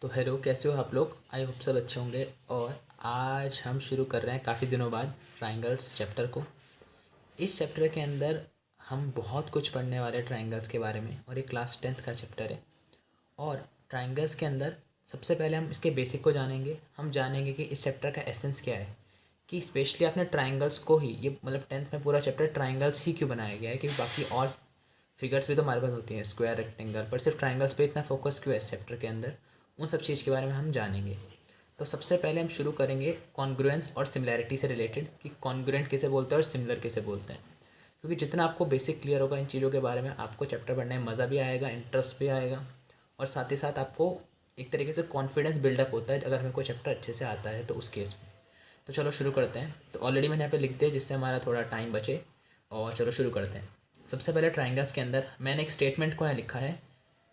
तो हेलो, कैसे हो आप लोग। आई होप सब अच्छे होंगे। और आज हम शुरू कर रहे हैं काफ़ी दिनों बाद ट्राइंगल्स चैप्टर को। इस चैप्टर के अंदर हम बहुत कुछ पढ़ने वाले हैं ट्राइंगल्स के बारे में, और ये क्लास 10th का चैप्टर है। और ट्राइंगल्स के अंदर सबसे पहले हम इसके बेसिक को जानेंगे। हम जानेंगे कि इस चैप्टर का एसेंस क्या है, कि स्पेशली आपने ट्राइंगल्स को ही, ये मतलब 10th में पूरा चैप्टर ट्राइंगल्स ही क्यों बनाया गया है, कि बाकी और फिगर्स भी तो हमारे पास होती हैं, स्क्वायर, रेक्टेंगल, पर सिर्फ ट्राइंगल्स पे इतना फोकस क्यों है इस चैप्टर के अंदर। उन सब चीज़ के बारे में हम जानेंगे। तो सबसे पहले हम शुरू करेंगे कॉन्ग्रुएंस और सिमिलैरिटी से रिलेटेड, कि कॉन्ग्रुएंट किसे बोलते हैं और सिमिलर किसे बोलते हैं। क्योंकि जितना आपको बेसिक क्लियर होगा इन चीज़ों के बारे में, आपको चैप्टर पढ़ने में मज़ा भी आएगा, इंटरेस्ट भी आएगा, और साथ ही साथ आपको एक तरीके से कॉन्फिडेंस बिल्डअप होता है अगर हमें कोई चैप्टर अच्छे से आता है तो उस केस में। तो चलो शुरू करते हैं। तो ऑलरेडी मैंने यहाँ पे लिख दिया जिससे हमारा थोड़ा टाइम बचे, और चलो शुरू करते हैं। सबसे पहले ट्राइंगल्स के अंदर मैंने एक स्टेटमेंट को यहाँ लिखा है,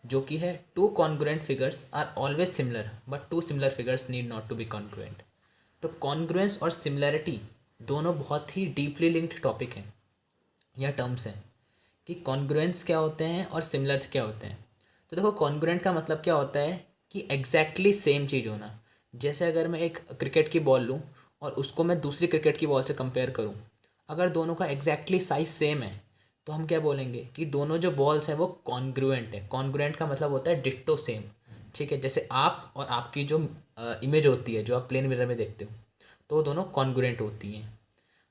जो कि है two congruent figures are always similar but two similar figures need not to be congruent. तो कॉन्ग्रुएंस और सिमिलैरिटी दोनों बहुत ही डीपली लिंक्ड टॉपिक हैं या टर्म्स हैं, कि कॉन्ग्रुएंस क्या होते हैं और सिमिलर क्या होते हैं। तो देखो, कॉन्ग्रुएंट का मतलब क्या होता है कि एग्जैक्टली सेम चीज़ होना। जैसे अगर मैं एक क्रिकेट की बॉल लूँ और उसको मैं दूसरी क्रिकेट की बॉल से कंपेयर करूँ, अगर दोनों का एग्जैक्टली साइज सेम है तो हम क्या बोलेंगे कि दोनों जो बॉल्स हैं वो कॉन्ग्रुएंट है। कॉन्ग्रुएंट का मतलब होता है डिट्टो सेम। ठीक है, जैसे आप और आपकी जो इमेज होती है, जो आप प्लेन मिरर में देखते हो, तो वो दोनों कॉन्ग्रुएंट होती हैं।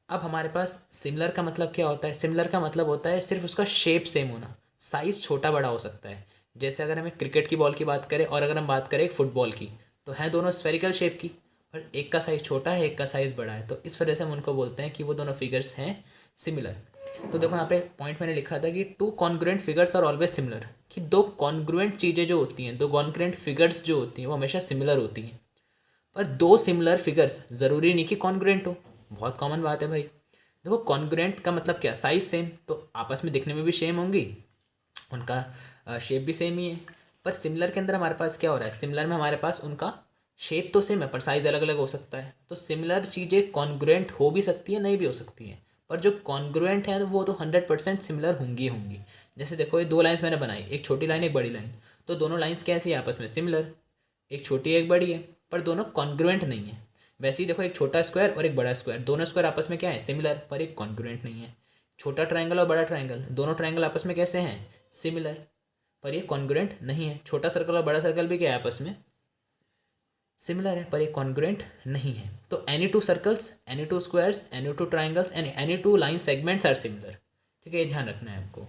अब हमारे पास सिमिलर का मतलब क्या होता है। सिमिलर का मतलब होता है सिर्फ उसका शेप सेम होना, साइज़ छोटा बड़ा हो सकता है। जैसे अगर हमें क्रिकेट की बॉल की बात करें और अगर हम बात करें एक फुटबॉल की, तो हैं दोनों स्फेरिकल शेप की, पर एक का साइज़ छोटा है, एक का साइज़ बड़ा है। तो इस वजह से हम उनको बोलते हैं कि वो दोनों फिगर्स हैं सिमिलर। तो देखो यहाँ पे पॉइंट मैंने लिखा था कि two congruent figures are always similar, कि दो कॉन्ग्रुएंट चीज़ें जो होती हैं, दो कॉन्ग्रुएंट फिगर्स जो होती हैं वो हमेशा सिमिलर होती हैं। पर दो सिमिलर फिगर्स ज़रूरी नहीं कि कॉन्ग्रुएंट हो। बहुत कॉमन बात है भाई। देखो, कॉन्ग्रुएंट का मतलब क्या, साइज सेम, तो आपस में दिखने में भी सेम होंगी, उनका शेप भी सेम ही है। पर सिमिलर के अंदर हमारे पास क्या हो रहा है, सिमिलर में हमारे पास उनका शेप तो सेम है पर साइज़ अलग अलग हो सकता है। तो सिमिलर चीज़ें कॉन्ग्रुएंट हो भी सकती है, नहीं भी हो सकती हैं, पर जो कॉन्ग्रुएंट है तो वो तो 100% सिमिलर होंगी होंगी। जैसे देखो, ये दो लाइन्स मैंने बनाई, एक छोटी लाइन एक बड़ी लाइन, तो दोनों लाइन्स कैसी है आपस में, सिमिलर। एक छोटी है एक बड़ी है, पर दोनों कॉन्ग्रुएंट नहीं है। वैसे ही देखो, एक छोटा स्क्वायर और एक बड़ा स्क्वायर, दोनों स्क्वायर आपस में क्या है, सिमिलर, पर एक कॉन्ग्रुएंट नहीं है। छोटा ट्रायंगल और बड़ा ट्रायंगल, दोनों ट्रायंगल आपस में कैसे हैं, सिमिलर, पर ये कॉन्ग्रुएंट नहीं है। छोटा सर्कल और बड़ा सर्कल भी क्या है, आपस में सिमिलर है, पर ये कॉन्ग्रुएंट नहीं है। तो any two circles, any two squares, any two triangles and any two line segments are similar. ठीक है, ये ध्यान रखना है आपको,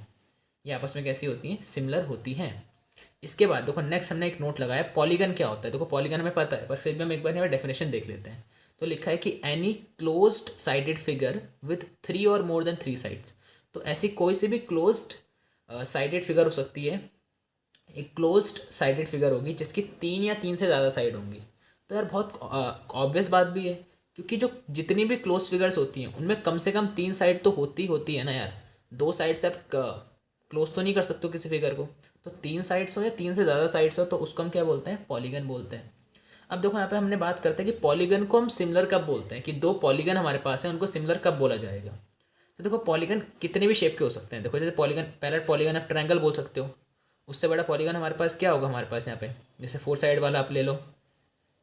ये आपस में कैसी होती हैं, सिमिलर होती हैं। इसके बाद देखो, नेक्स्ट हमने एक नोट लगाया, पॉलीगन क्या होता है। देखो, पॉलीगन हमें पता है, पर फिर भी हम एक बार यहाँ डेफिनेशन देख लेते हैं। तो लिखा है कि any closed sided figure with 3 और मोर देन 3 साइड्स। तो ऐसी कोई सी भी क्लोज्ड साइडेड फिगर हो सकती है, एक क्लोज्ड साइडेड फिगर होगी जिसकी 3 या 3 से ज़्यादा साइड होंगी। तो यार बहुत ऑब्वियस बात भी है, क्योंकि जो जितनी भी क्लोज फिगर्स होती हैं उनमें कम से कम 3 साइड तो होती होती है ना यार। 2 साइड से आप क्लोज तो नहीं कर सकते हो किसी फिगर को। तो 3 साइड्स हो या 3 से ज़्यादा साइड्स हो तो उसको हम क्या बोलते हैं, पॉलीगन बोलते हैं। अब देखो, यहाँ पे हमने बात करते हैं कि पॉलीगन को हम सिमिलर कब बोलते हैं, कि दो पॉलीगन हमारे पास है उनको सिमिलर कब बोला जाएगा। तो देखो, पॉलीगन कितने भी शेप के हो सकते हैं। देखो, जैसे पॉलीगन, पहला पॉलीगन आप ट्रायंगल बोल सकते हो। उससे बड़ा पॉलीगन हमारे पास क्या होगा, हमारे पास यहाँ पे जैसे 4 साइड वाला आप ले लो,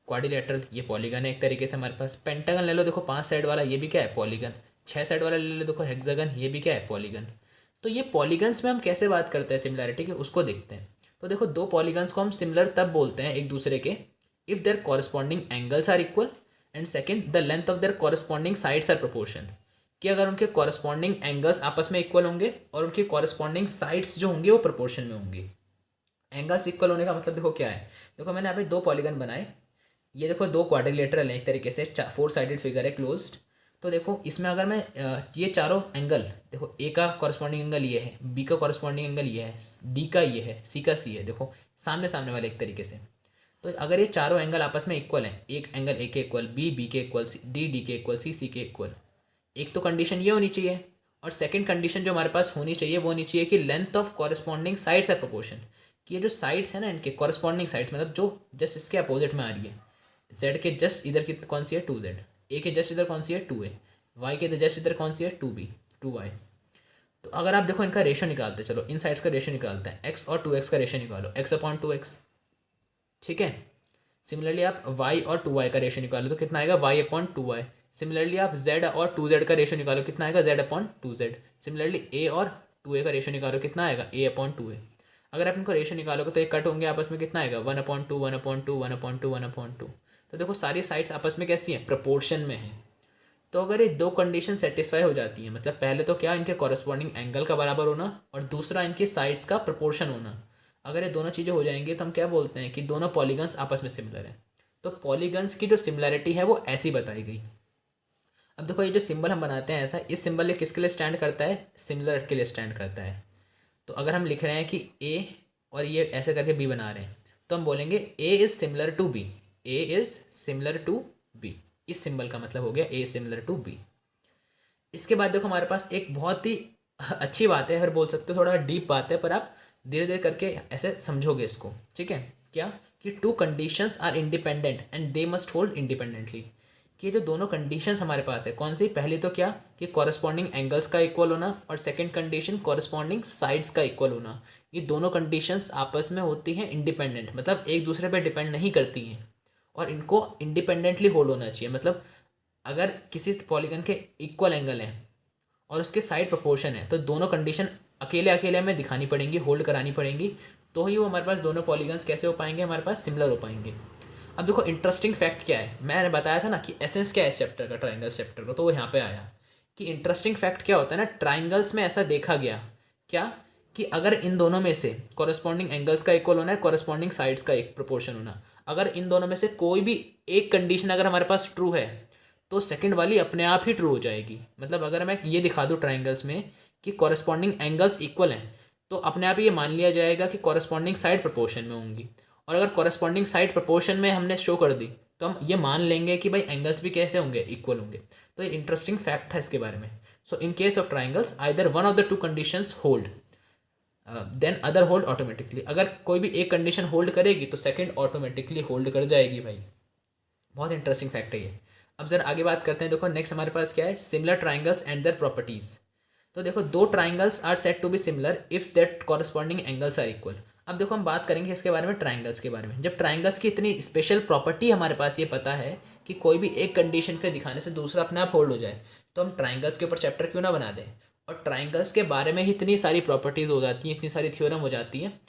क्वाड्रिलेटरल, ये पॉलीगन है एक तरीके से हमारे पास। पेंटागन ले लो, देखो 5 साइड वाला, ये भी क्या है, पॉलीगन। 6 साइड वाला ले लो, देखो हेक्सागन, ये भी क्या है, पॉलीगन। तो ये पॉलीगन्स में हम कैसे बात करते हैं सिमिलैरिटी की, उसको देखते हैं। तो देखो, दो पॉलीगन्स को हम सिमिलर तब बोलते हैं एक दूसरे के, if their corresponding angles are equal and second the length of their corresponding sides are proportion. कि अगर उनके कॉरस्पॉन्डिंग एंगल्स आपस में इक्वल होंगे और उनकी कॉरस्पॉन्डिंग साइड्स जो होंगी वो प्रोपोर्शन में होंगी। एंगल्स इक्वल होने का मतलब देखो क्या है। देखो, मैंने यहाँ पे दो पॉलीगन बनाए, ये देखो दो क्वाड्रिलेटरल है एक तरीके से, 4 साइडेड फिगर है क्लोज्ड। तो देखो, इसमें अगर मैं ये चारों एंगल, देखो ए का कॉरस्पॉन्डिंग एंगल ये है, बी का कॉरस्पॉन्डिंग एंगल ये है, डी का ये है, सी का सी है, देखो सामने सामने वाले एक तरीके से। तो अगर ये चारों एंगल आपस में इक्वल हैं, एक एंगल ए के इक्वल, बी बी के इक्वल, डी डी के इक्वल, सी सी के इक्वल, एक तो कंडीशन ये होनी चाहिए। और सेकंड कंडीशन जो हमारे पास होनी चाहिए वो होनी चाहिए कि length of corresponding sides are proportion. कि ये जो साइड्स है ना, इनके कॉरस्पॉन्डिंग साइड्स, मतलब जो जस्ट इसके अपोजिट में आ रही है, जेड के जस्ट इधर की कौन सी है, 2z, ए के जस्ट इधर कौन सी है, 2a, वाई के जस्ट इधर कौन सी है, 2b, 2y। तो अगर आप देखो इनका रेशो निकालते हैं, चलो इन साइड्स का रेशो निकालते हैं, x और 2x का रेशो निकालो, x/2x। ठीक है, सिमिलरली आप y और 2y का रेशियो निकालो तो कितना आएगा y अपॉन 2y। सिमिलरली आप z और 2z का रेशियो निकालो कितना आएगा z upon 2z। Similarly a और 2a का रेशियो निकालो कितना आएगा a अपॉन 2a। अगर आप इनको रेशियो निकालोगे तो ये कट होंगे आपस में, कितना आएगा 1/2 1/2 1/2 1/2। तो देखो सारी साइड्स आपस में कैसी हैं, प्रपोर्शन में है। तो अगर ये दो कंडीशन सेटिस्फाई हो जाती हैं, मतलब पहले तो क्या, इनके कॉरस्पॉन्डिंग एंगल का बराबर होना, और दूसरा इनके साइड्स का प्रपोर्शन होना। अगर ये दोनों चीज़ें हो जाएंगी तो हम क्या बोलते हैं कि दोनों पॉलीगन्स आपस में सिमिलर हैं। तो पॉलीगन्स की जो सिमिलैरिटी है वो ऐसी बताई गई। अब देखो ये जो सिंबल हम बनाते हैं ऐसा, इस सिंबल ये किसके लिए स्टैंड करता है, सिमिलर के लिए स्टैंड करता है। तो अगर हम लिख रहे हैं कि ए और ये ऐसे करके बी बना रहे हैं तो हम बोलेंगे A is similar to B, A is similar to B. इस सिंबल का मतलब हो गया ए सिमिलर टू बी। इसके बाद देखो हमारे पास एक बहुत ही अच्छी बात है, अगर बोल सकते हो थोड़ा डीप बात है, पर आप धीरे धीरे करके ऐसे समझोगे इसको, ठीक है। क्या कि two conditions are independent and they must hold independently. कि जो दोनों कंडीशंस हमारे पास है, कौन सी, पहली तो क्या कि कॉरस्पॉन्डिंग एंगल्स का इक्वल होना, और सेकंड कंडीशन कॉरस्पॉन्डिंग साइड्स का इक्वल होना। ये दोनों कंडीशंस आपस में होती हैं इंडिपेंडेंट, मतलब एक दूसरे पर डिपेंड नहीं करती हैं, और इनको इंडिपेंडेंटली होल्ड होना चाहिए। मतलब अगर किसी पॉलीगन के इक्वल एंगल है और उसके साइड प्रोपोर्शन है तो दोनों कंडीशन अकेले अकेले हमें दिखानी पड़ेंगी, होल्ड करानी पड़ेंगी, तो ही वो हमारे पास दोनों पॉलीगन्स कैसे हो पाएंगे, हमारे पास सिमिलर हो पाएंगे। अब देखो इंटरेस्टिंग फैक्ट क्या है, मैंने बताया था ना कि एसेंस क्या है इस चैप्टर का, ट्राइंगल चैप्टर का, तो वो यहाँ पे आया कि इंटरेस्टिंग फैक्ट क्या होता है ना, ट्राइंगल्स में ऐसा देखा गया क्या कि अगर इन दोनों में से कॉरस्पॉन्डिंग एंगल्स का इक्वल होना है, कॉरस्पॉन्डिंग साइड्स का एक प्रोपोर्शन होना, अगर इन दोनों में से कोई भी एक कंडीशन अगर हमारे पास ट्रू है तो सेकंड वाली अपने आप ही ट्रू हो जाएगी। मतलब अगर मैं ये दिखा दूँ ट्राइंगल्स में कि कॉरस्पॉन्डिंग एंगल्स इक्वल हैं तो अपने आप ये मान लिया जाएगा कि कॉरस्पॉन्डिंग साइड प्रोपोर्शन में होंगी, और अगर कॉरस्पॉन्डिंग साइड प्रोपोर्शन में हमने शो कर दी तो हम ये मान लेंगे कि भाई एंगल्स भी कैसे होंगे, इक्वल होंगे। तो ये इंटरेस्टिंग फैक्ट था इसके बारे में। So in case of triangles either one of the two conditions hold then other hold automatically. अगर कोई भी एक कंडीशन होल्ड करेगी तो सेकंड ऑटोमेटिकली होल्ड कर जाएगी भाई। बहुत इंटरेस्टिंग फैक्ट है ये। अब जरा आगे बात करते हैं। देखो नेक्स्ट हमारे पास क्या है, similar triangles and their properties. तो देखो दो triangles are said to be similar if that corresponding angles are equal. अब देखो हम बात करेंगे इसके बारे में, ट्राइंगल्स के बारे में। जब ट्राइंगल्स की इतनी स्पेशल प्रॉपर्टी हमारे पास ये पता है कि कोई भी एक कंडीशन के दिखाने से दूसरा अपने आप होल्ड हो जाए, तो हम ट्राइंगल्स के ऊपर चैप्टर क्यों ना बना दें। और ट्राइंगल्स के बारे में ही इतनी सारी प्रॉपर्टीज़ हो जाती हैं, इतनी सारी थ्योरम हो जाती हैं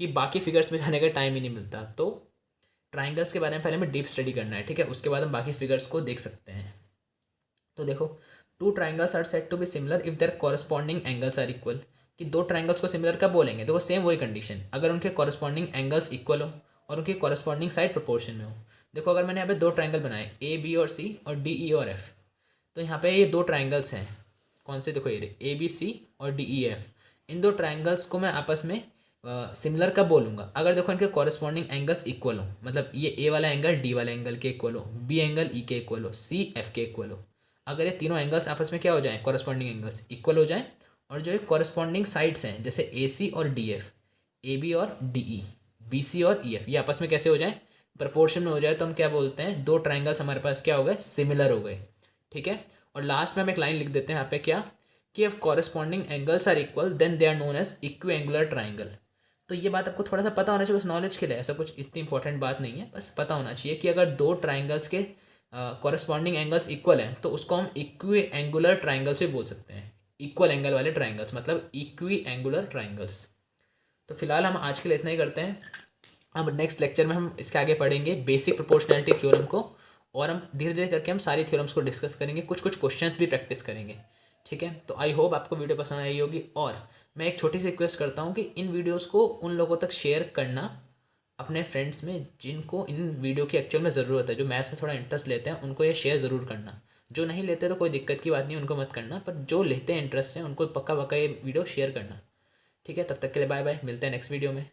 कि बाकी फिगर्स में जाने का टाइम ही नहीं मिलता। तो ट्राइंगल्स के बारे में पहले हमें डीप स्टडी करना है, ठीक है, उसके बाद हम बाकी फिगर्स को देख सकते हैं। तो देखो two triangles are said to be similar if their corresponding angles are equal. कि दो ट्राइंगल्स को सिमिलर कब बोलेंगे, देखो सेम वही कंडीशन, अगर उनके कॉरस्पॉन्डिंग एंगल्स इक्वल हो और उनकी कॉरस्पॉन्डिंग साइड प्रोपोर्शन में हो। देखो अगर मैंने यहाँ पे दो ट्राइंगल बनाए ए बी और सी और डी ई और एफ, तो यहाँ पे ये दो ट्राइंगल्स हैं, कौन से, देखो ये ए बी सी और डी ई एफ। इन दो ट्राइंगल्स को मैं आपस में सिमिलर कब बोलूँगा, अगर देखो इनके कॉरस्पॉन्डिंग एंगल्स इक्वल हो, मतलब ये ए वाला एंगल डी वाले एंगल के इक्वल हो, बी एंगल ई के इक्वल हो, सी एफ के इक्वल हो। अगर ये तीनों एंगल्स आपस में क्या हो जाएं, कॉरस्पॉन्डिंग एंगल्स इक्वल हो जाएं, और जो एक कॉरस्पॉन्डिंग साइड्स हैं जैसे ए सी और डी एफ, ए बी और डी ई, बी सी और ई एफ, ये आपस में कैसे हो जाएं, प्रपोर्शन में हो जाए, तो हम क्या बोलते हैं, दो ट्राइंगल्स हमारे पास क्या हो गए, सिमिलर हो गए, ठीक है। और लास्ट में हम एक लाइन लिख देते हैं यहाँ पे क्या, कि if corresponding angles are equal then they are known as equiangular triangle. तो ये बात आपको थोड़ा सा पता होना चाहिए, बस नॉलेज के लिए, ऐसा कुछ इतनी इंपॉर्टेंट बात नहीं है, बस पता होना चाहिए कि अगर दो ट्राइंगल्स के कॉरस्पॉन्डिंग एंगल्स इक्वल हैं तो उसको हम इक्विएंगुलर ट्राइंगल्स भी बोल सकते हैं। इक्वल एंगल वाले ट्राइंगल्स मतलब इक्विएंगुलर ट्राइंगल्स। तो फिलहाल हम आज के लिए इतना ही करते हैं। अब नेक्स्ट लेक्चर में हम इसके आगे पढ़ेंगे बेसिक प्रोपोर्शनैलिटी थ्योरम को, और हम धीरे धीरे करके हम सारी थ्योरम्स को डिस्कस करेंगे, कुछ कुछ क्वेश्चंस भी प्रैक्टिस करेंगे, ठीक है। तो आई होप आपको वीडियो पसंद आई होगी, और मैं एक छोटी सी रिक्वेस्ट करता हूँ कि इन वीडियोस को उन लोगों तक शेयर करना अपने फ्रेंड्स में जिनको इन वीडियो की एक्चुअल में ज़रूरत है, जो मैथ्स में थोड़ा इंटरेस्ट लेते हैं, उनको ये शेयर ज़रूर करना। जो नहीं लेते तो कोई दिक्कत की बात नहीं, उनको मत करना, पर जो लेते हैं इंटरेस्ट है उनको पक्का पक्का ये वीडियो शेयर करना, ठीक है। तब तक के लिए बाय बाय, मिलते हैं नेक्स्ट वीडियो में।